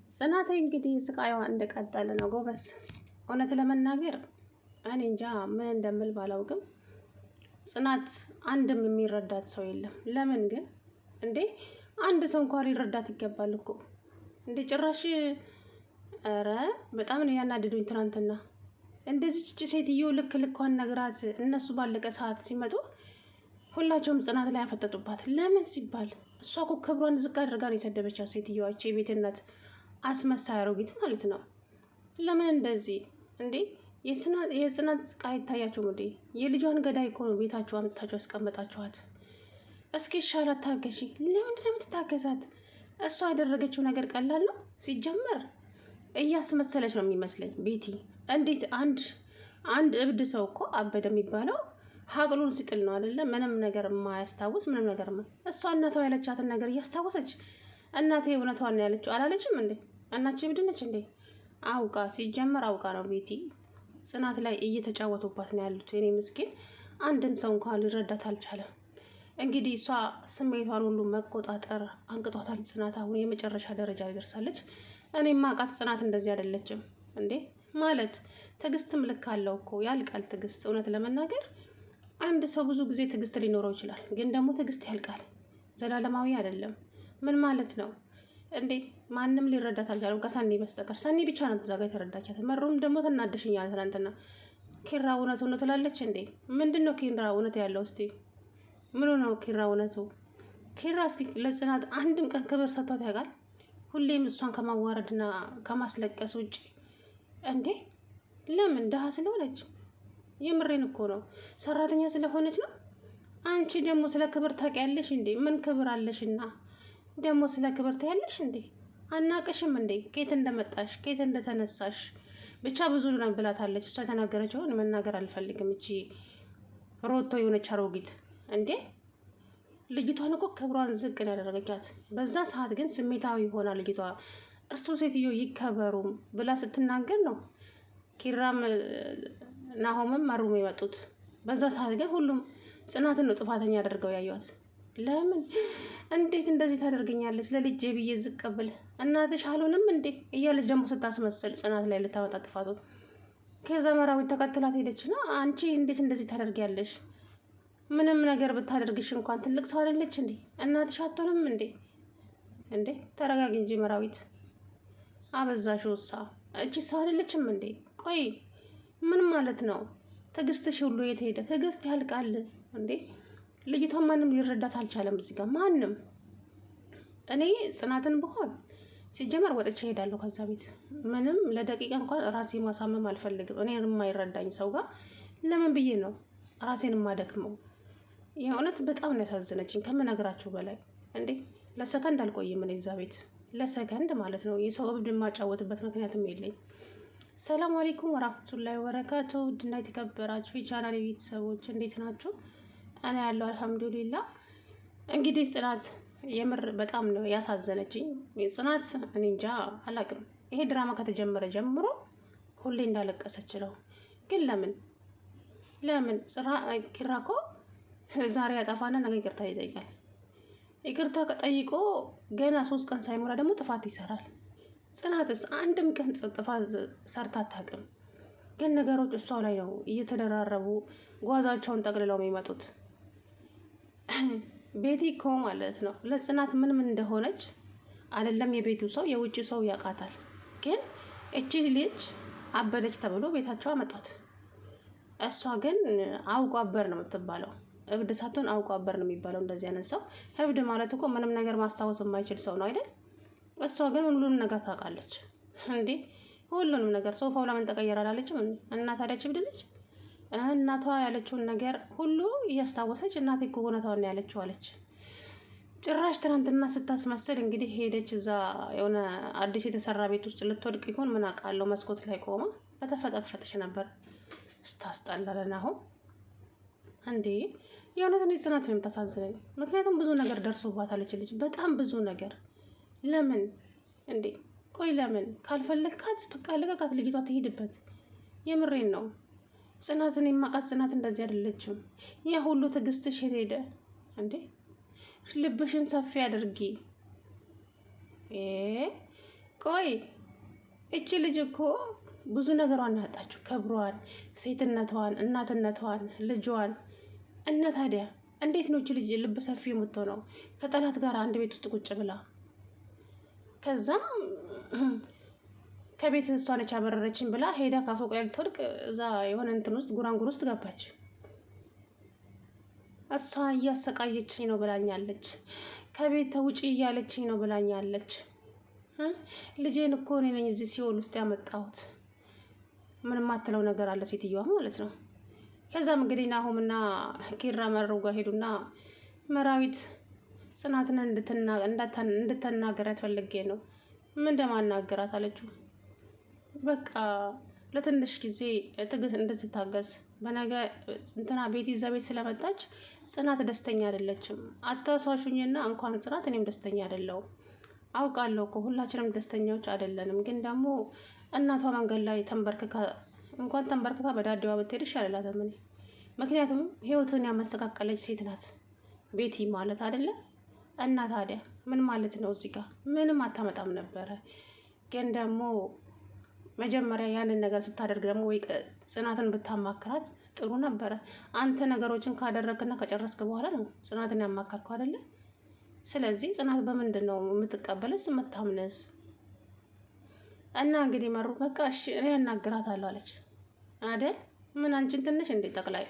ጽናት እንግዲህ ስቃይዋ እንደቀጠለ ነው ጎበስ። እውነት ለመናገር እኔ እንጃ ምን እንደምል ባላውቅም ጽናት አንድም የሚረዳት ሰው የለም። ለምን ግን እንዴ? አንድ ሰው እንኳን ሊረዳት ይገባል እኮ እንዴ! ጭራሽ ኧረ በጣም ነው ያናደዱኝ ትናንትና። እንደዚህ ሴትዮ ልክ ልኳን ነግራት እነሱ ባለቀ ሰዓት ሲመጡ ሁላቸውም ጽናት ላይ ያፈጠጡባት። ለምን ሲባል እሷ እኮ ክብሯን ዝቅ አድርጋ ነው የሰደበቻት ሴትዮዋች የቤትነት አስመሳይ አሮጊት ማለት ነው። ለምን እንደዚህ እንዴ? የጽናት ስቃይ አይታያችሁም እንዴ? የልጇን ገዳይ እኮ ነው ቤታችሁ አምጥታችሁ ያስቀመጣችኋት። እስኪ ሻላት ታገሺ። ለምንድን ነው የምትታገሳት? እሷ ያደረገችው ነገር ቀላል ነው ሲጀመር። እያስመሰለች ነው የሚመስለኝ ቤቲ። እንዴት አንድ እብድ ሰው እኮ አበደ የሚባለው ሀቅሉን ሲጥል ነው አይደለ? ምንም ነገር የማያስታውስ ምንም ነገር እሷ እናቷ ያለቻትን ነገር እያስታወሰች እናቴ እውነቷን ነው ያለችው አላለችም እንዴ? እናች እብድ ነች እንዴ? አውቃ ሲጀመር አውቃ ነው ቤቲ ጽናት ላይ እየተጫወቱባት ነው ያሉት። የኔ ምስኪን አንድም ሰው እንኳን ሊረዳት አልቻለም። እንግዲህ እሷ ስሜቷን ሁሉ መቆጣጠር አንቅጧታል። ጽናት አሁን የመጨረሻ ደረጃ ላይ ደርሳለች። እኔም አውቃት ጽናት እንደዚህ አይደለችም እንዴ ማለት ትዕግስትም ልክ አለው እኮ ያልቃል ትዕግስት። እውነት ለመናገር አንድ ሰው ብዙ ጊዜ ትዕግስት ሊኖረው ይችላል፣ ግን ደግሞ ትዕግስት ያልቃል፣ ዘላለማዊ አይደለም። ምን ማለት ነው እንዴ? ማንም ሊረዳት አልቻለም ከሰኒ በስተቀር። ሰኒ ብቻ ናት እዛ ጋ የተረዳቻት። መሩም ደግሞ ተናደሽኛል ትናንትና። ኪራ እውነቱ ነው ትላለች እንዴ? ምንድን ነው ኪራ እውነት ያለው? እስቲ ምኑ ነው ኪራ እውነቱ? ኪራ እስኪ ለጽናት አንድም ቀን ክብር ሰጥቷት ያውቃል? ሁሌም እሷን ከማዋረድና ከማስለቀስ ውጭ እንዴ? ለምን? ድሃ ስለሆነች? የምሬን እኮ ነው። ሰራተኛ ስለሆነች ነው? አንቺ ደግሞ ስለ ክብር ታውቂያለሽ እንዴ? ምን ክብር አለሽና ደግሞ ስለ ክብር ታያለሽ እንዴ? አናቀሽም እንዴ? ከየት እንደመጣሽ ከየት እንደተነሳሽ ብቻ ብዙ ነው ብላታለች። እሷ የተናገረችውን መናገር አልፈልግም። እቺ ሮቶ የሆነች አሮጊት እንዴ! ልጅቷን እኮ ክብሯን ዝቅ ነው ያደረገቻት። በዛ ሰዓት ግን ስሜታዊ ሆና ልጅቷ እርሱ ሴትዮ ይከበሩም ብላ ስትናገር ነው ኪራም ናሆምም መሩም የመጡት። በዛ ሰዓት ግን ሁሉም ጽናትን ነው ጥፋተኛ አድርገው ያዩት። ለምን እንዴት እንደዚህ ታደርገኛለች? ለልጄ ብዬ ዝቅ ብል እናትሽ አልሆንም እንዴ እያለች ደግሞ ስታስመስል ጽናት ላይ ልታመጣ ጥፋቱ። ከዛ መራዊት ተከትላት ሄደችና አንቺ እንዴት እንደዚህ ታደርጊያለሽ? ምንም ነገር ብታደርግሽ እንኳን ትልቅ ሰው አይደለች እንዴ? እናትሽ አትሆንም እንዴ? እንዴ ተረጋጊ እንጂ መራዊት፣ አበዛሽው። እቺ ሰው አይደለችም እንዴ? ቆይ ምን ማለት ነው? ትዕግስትሽ ሁሉ የት ሄደ? ትዕግስት ያልቃል እንዴ? ልጅቷን ማንም ሊረዳት አልቻለም። እዚህ ጋር ማንም እኔ ጽናትን ብሆን ሲጀመር ወጥቼ እሄዳለሁ ከዛ ቤት። ምንም ለደቂቃ እንኳን ራሴ ማሳመም አልፈልግም። እኔ የማይረዳኝ ሰው ጋር ለምን ብዬ ነው ራሴን የማደክመው? የእውነት በጣም ነው ያሳዘነችኝ ከምነግራችሁ በላይ። እንዴ ለሰከንድ አልቆይም እኔ እዛ ቤት፣ ለሰከንድ ማለት ነው። የሰው እብድ የማጫወትበት ምክንያትም የለኝ። ሰላም አለይኩም ወራህመቱላሂ ወበረካቱ። ውድና የተከበራችሁ የቻናል ቤተሰቦች እንዴት ናችሁ? እኔ ያለው አልሐምዱሊላ። እንግዲህ ጽናት የምር በጣም ነው ያሳዘነችኝ። ጽናት እኔ እንጃ አላቅም። ይሄ ድራማ ከተጀመረ ጀምሮ ሁሌ እንዳለቀሰች ነው። ግን ለምን ኪራ እኮ ዛሬ ያጠፋና ነገ ይቅርታ ይጠይቃል። ይቅርታ ጠይቆ ገና 3 ቀን ሳይሞላ ደግሞ ጥፋት ይሰራል። ጽናትስ አንድም ቀን ጥፋት ሰርታ አታውቅም። ግን ነገሮች እሷ ላይ ነው እየተደራረቡ ጓዛቸውን ጠቅልለው የሚመጡት። ቤቲ እኮ ማለት ነው ለጽናት ምን እንደሆነች አይደለም የቤቱ ሰው የውጭ ሰው ያውቃታል። ግን እቺ ልጅ አበደች ተብሎ ቤታቸው አመጣት። እሷ ግን አውቆ አበር ነው የምትባለው። እብድ ሳትሆን አውቆ አበር ነው የሚባለው። እንደዚህ አይነት ሰው እብድ ማለት እኮ ምንም ነገር ማስታወስ የማይችል ሰው ነው አይደል? እሷ ግን ሁሉንም ነገር ታውቃለች እንዴ! ሁሉንም ነገር። ሶፋው ለምን ተቀየረ አላለችም? እና ታዲያ እብድ ነች? እናቷ ያለችውን ነገር ሁሉ እያስታወሰች እናቴ እኮ እውነታውን ያለችው አለች። ጭራሽ ትናንትና ስታስመስል እንግዲህ ሄደች እዛ የሆነ አዲስ የተሰራ ቤት ውስጥ ልትወድቅ ይሆን ምን አውቃለሁ። መስኮት ላይ ቆማ በተፈጠፈጠች ነበር። ስታስጠላለን አሁን እንዴ! የእውነት እኔ ጽናት ነው የምታሳዝነኝ። ምክንያቱም ብዙ ነገር ደርሶባታለች ልጅ፣ በጣም ብዙ ነገር። ለምን እንዴ? ቆይ ለምን ካልፈለግካት በቃ ልቀቃት፣ ልጅቷ ትሄድበት። የምሬን ነው። ጽናትን የማውቃት ጽናት እንደዚህ አይደለችም። ያ ሁሉ ትዕግስትሽ የት ሄደ እንዴ? ልብሽን ሰፊ አድርጊ። ቆይ እቺ ልጅ እኮ ብዙ ነገሯን ያጣችው፣ ክብሯን፣ ሴትነቷን፣ እናትነቷን፣ ልጇን እና ታዲያ እንዴት ነው እቺ ልጅ ልብ ሰፊ የምትሆነው ከጠላት ጋር አንድ ቤት ውስጥ ቁጭ ብላ? ከዛም ከቤት እሷ ነች ያበረረችኝ ብላ ሄዳ ከፎቅ ላይ ልትወድቅ እዛ የሆነ እንትን ውስጥ ጉራንጉር ውስጥ ገባች። እሷ እያሰቃየችኝ ነው ብላኛለች። ከቤት ውጪ እያለችኝ ነው ብላኛለች። ልጄን እኮ እኔ ነኝ እዚህ ሲኦል ውስጥ ያመጣሁት። ምንም አትለው ነገር አለ ሴትዮዋ ማለት ነው። ከዛም እንግዲህ ናሆምና ኪራ መሩ ጋር ሄዱና መራዊት ጽናትን እንድትናገራት ፈልጌ ነው። ምን እንደማናገራት አለችው። በቃ ለትንሽ ጊዜ ትግስት እንድትታገስ በነገ እንትና ቤት ይዛ ቤት ስለመጣች ጽናት ደስተኛ አይደለችም። አታሷሹኝና እንኳን ጽናት እኔም ደስተኛ አይደለሁም። አውቃለሁ እኮ ሁላችንም ደስተኛዎች አይደለንም። ግን ደግሞ እናቷ መንገድ ላይ ተንበርክካ በዳዴዋ ብትሄድ ይሻላል። ምክንያቱም ህይወትን ያመሰቃቀለች ሴት ናት ቤቲ ማለት አይደለ? እና ታዲያ ምን ማለት ነው? እዚህ ጋር ምንም አታመጣም ነበረ። ግን ደግሞ መጀመሪያ ያንን ነገር ስታደርግ ደግሞ ወይ ጽናትን ብታማክራት ጥሩ ነበረ። አንተ ነገሮችን ካደረግና ከጨረስክ በኋላ ነው ጽናትን ያማከርከው አይደለ? ስለዚህ ጽናት በምንድን ነው የምትቀበለስ የምታምነስ? እና እንግዲህ መሩ በቃ እሺ እኔ ያናግራታለሁ አለች አይደል? ምን አንቺን ትንሽ እንዴ ጠቅላይ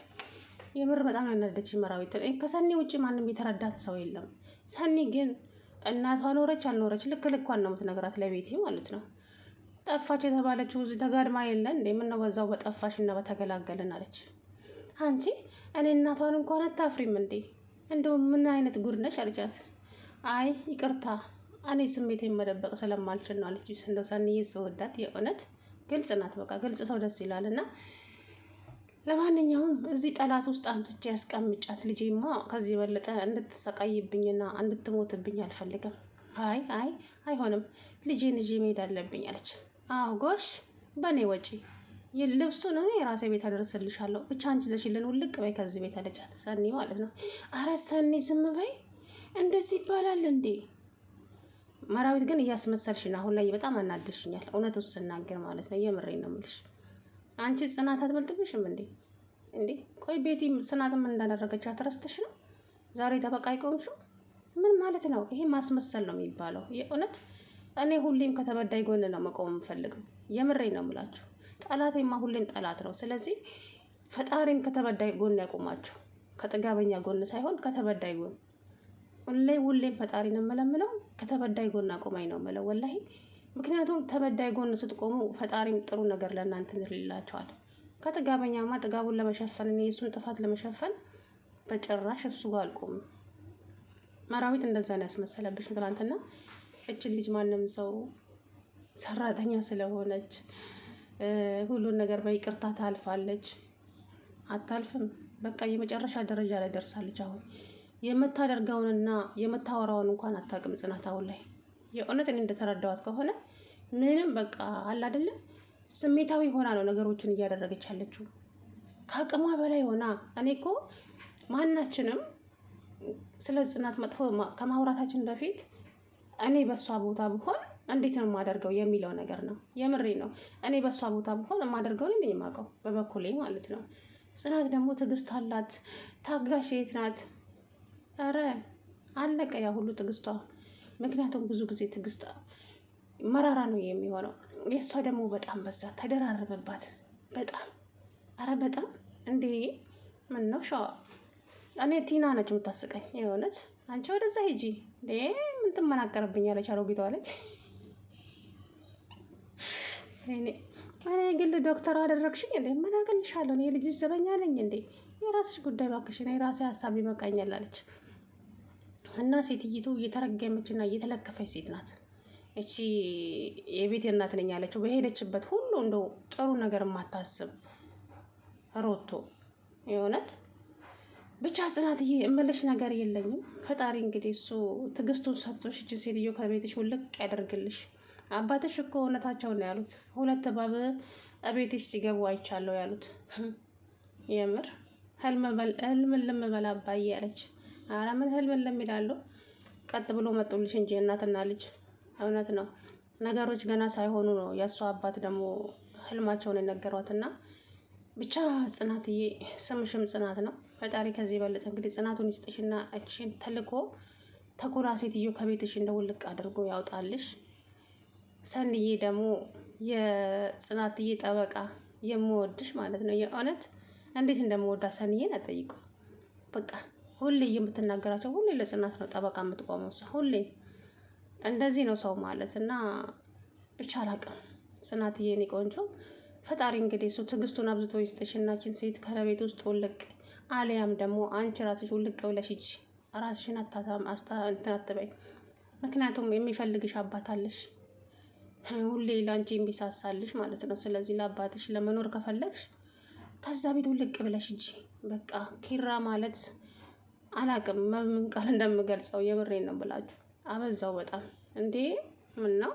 የምር በጣም ያናደደች መራዊት። ከሰኒ ውጭ ማንም የተረዳት ሰው የለም። ሰኒ ግን እናቷ ኖረች አልኖረች ልክ ልኳን ነው የምትነግራት ለቤቲ ማለት ነው። ጠፋች የተባለችው እዚህ ተጋድማ የለ እንዴ? ምነው በዛው በጠፋሽና በተገላገልን አለች። አንቺ እኔ እናቷን እንኳን አታፍሪም እንዴ? እንደው ምን አይነት ጉድ ነሽ አለቻት። አይ ይቅርታ እኔ ስሜቴን መደበቅ ስለማልችል ነው አለች። እንደው ሰኒዬ ስወዳት የእውነት ግልጽ ናት። በቃ ግልጽ ሰው ደስ ይላል። እና ለማንኛውም እዚህ ጠላት ውስጥ አምጥቼ ያስቀምጫት ልጄማ ከዚህ የበለጠ እንድትሰቃይብኝና እንድትሞትብኝ አልፈልግም። አይ አይ አይሆንም፣ ልጄን ይዤ መሄድ አለብኝ አለች። አዎ ጎሽ በእኔ ወጪ ልብሱን እኔ የራሴ ቤት አደርስልሻለሁ፣ ብቻ አንቺ ይዘሽልን ውልቅ በይ ከዚህ ቤት አለቻት። ሰኒ ማለት ነው። አረ ሰኒ ዝም በይ፣ እንደዚህ ይባላል እንዴ? መራዊት ግን እያስመሰልሽ ነው። አሁን ላይ በጣም አናደሽኛል፣ እውነቱን ስናገር ማለት ነው። የምሬን ነው የምልሽ። አንቺ ጽናት አትበልጥብሽም እንዴ? እንዴ ቆይ ቤቲ ጽናትም እንዳደረገቻት ረስተሽ ነው ዛሬ ተበቃይ ቆምሽው? ምን ማለት ነው ይሄ? ማስመሰል ነው የሚባለው። የእውነት እኔ ሁሌም ከተበዳይ ጎን ነው መቆም የምፈልገው። የምሬን ነው የምላችሁ። ጠላቴማ ሁሌም ጠላት ነው። ስለዚህ ፈጣሪም ከተበዳይ ጎን ያቆማችሁ፣ ከጥጋበኛ ጎን ሳይሆን ከተበዳይ ጎን። ሁሌም ፈጣሪ ነው የምለምለው፣ ከተበዳይ ጎን አቆማኝ ነው የምለው ወላሂ። ምክንያቱም ተበዳይ ጎን ስትቆሙ ፈጣሪም ጥሩ ነገር ለእናንተ ይልላችኋል። ከጥጋበኛማ ጥጋቡን ለመሸፈን እኔ የእሱን ጥፋት ለመሸፈን በጭራሽ እሱ ጋር አልቆምም። መራዊት እንደዛ ነው ያስመሰለብሽ ትናንትና። እችን ልጅ ማንም ሰው ሰራተኛ ስለሆነች ሁሉን ነገር በይቅርታ ታልፋለች። አታልፍም። በቃ የመጨረሻ ደረጃ ላይ ደርሳለች። አሁን የምታደርገውንና የምታወራውን እንኳን አታውቅም ጽናት አሁን ላይ። የእውነት እኔ እንደተረዳኋት ከሆነ ምንም በቃ አለ አይደለም ስሜታዊ ሆና ነው ነገሮችን እያደረገች ያለችው፣ ከአቅሟ በላይ ሆና። እኔ እኮ ማናችንም ስለ ጽናት መጥፎ ከማውራታችን በፊት እኔ በሷ ቦታ ብሆን እንዴት ነው የማደርገው የሚለው ነገር ነው። የምሬ ነው። እኔ በሷ ቦታ ብሆን የማደርገው እኔ ነኝ የማውቀው በበኩሌ ማለት ነው። ጽናት ደግሞ ትዕግስት አላት፣ ታጋሽ ሴት ናት። ኧረ አለቀ ያ ሁሉ ትዕግስቷ። ምክንያቱም ብዙ ጊዜ ትዕግስት መራራ ነው የሚሆነው። የእሷ ደግሞ በጣም በዛ ተደራረበባት። በጣም ኧረ በጣም እንዴ! ምን ነው ሸዋ? እኔ ቲና ነች የምታስቀኝ የሆነች። አንቺ ወደዛ ሂጂ እንዴ! ምን ትመናቀርብኛለች? አሮጊቷ አለች። እኔ ግል ዶክተር አደረግሽኝ እንዴ? ምን አገልሻለሁ? እኔ ልጅ ዘበኛ ነኝ እንዴ? የራስሽ ጉዳይ ባክሽ፣ እኔ የራሴ ሀሳብ ይበቃኛል አለች። እና ሴትይቱ እየተረገመችና እየተለከፈች ሴት ናት እቺ። የቤት እናት ነኝ ያለችው በሄደችበት ሁሉ እንደው ጥሩ ነገር የማታስብ ሮቶ የእውነት ብቻ። ጽናትዬ እምልሽ ነገር የለኝም። ፈጣሪ እንግዲህ እሱ ትዕግስቱን ሰጥቶሽ እቺ ሴትዮ ከቤትሽ ውልቅ ያደርግልሽ። አባትሽ እኮ እውነታቸውን ነው ያሉት። 2 እባብ እቤትሽ ሲገቡ አይቻለሁ ያሉት። የምር ህልም ልምበላ አባዬ ያለች። ኧረ ምን ህልም ለሚላሉ ቀጥ ብሎ መጡልሽ እንጂ እናትና ልጅ። እውነት ነው። ነገሮች ገና ሳይሆኑ ነው የእሷ አባት ደግሞ ህልማቸውን የነገሯትና ብቻ ጽናትዬ ስምሽም ጽናት ነው። ፈጣሪ ከዚህ የበለጠ እንግዲህ ጽናቱን ይስጥሽና እችን ተልኮ ተኩላ ሴትዮ ከቤትሽ እንደውልቅ አድርጎ ያውጣልሽ። ሰንዬ ደግሞ የጽናትዬ ጠበቃ የምወድሽ ማለት ነው። የእውነት እንዴት እንደምወዳ ሰንዬን አጠይቁ። በቃ ሁሌ የምትናገራቸው ሁሌ ለጽናት ነው ጠበቃ የምትቆመው ሁሌ እንደዚህ ነው ሰው ማለት እና ብቻ አላቅም። ጽናትዬ የኔ ቆንጆ ፈጣሪ እንግዲህ እሱ ትዕግስቱን አብዝቶ ይስጥሽናችን ሴት ከቤት ውስጥ ውልቅ አሊያም ደግሞ አንቺ ራስሽ ውልቅ ብለሽ ሂጂ። ራስሽን እንትን አትበይ። ምክንያቱም የሚፈልግሽ አባት አለሽ፣ ሁሌ ለአንቺ የሚሳሳልሽ ማለት ነው። ስለዚህ ለአባትሽ ለመኖር ከፈለግሽ ከዛ ቤት ውልቅ ብለሽ ሂጂ። በቃ ኪራ ማለት አላቅም ምን ቃል እንደምገልጸው የምሬን ነው ብላችሁ አበዛው በጣም እንዴ ምን ነው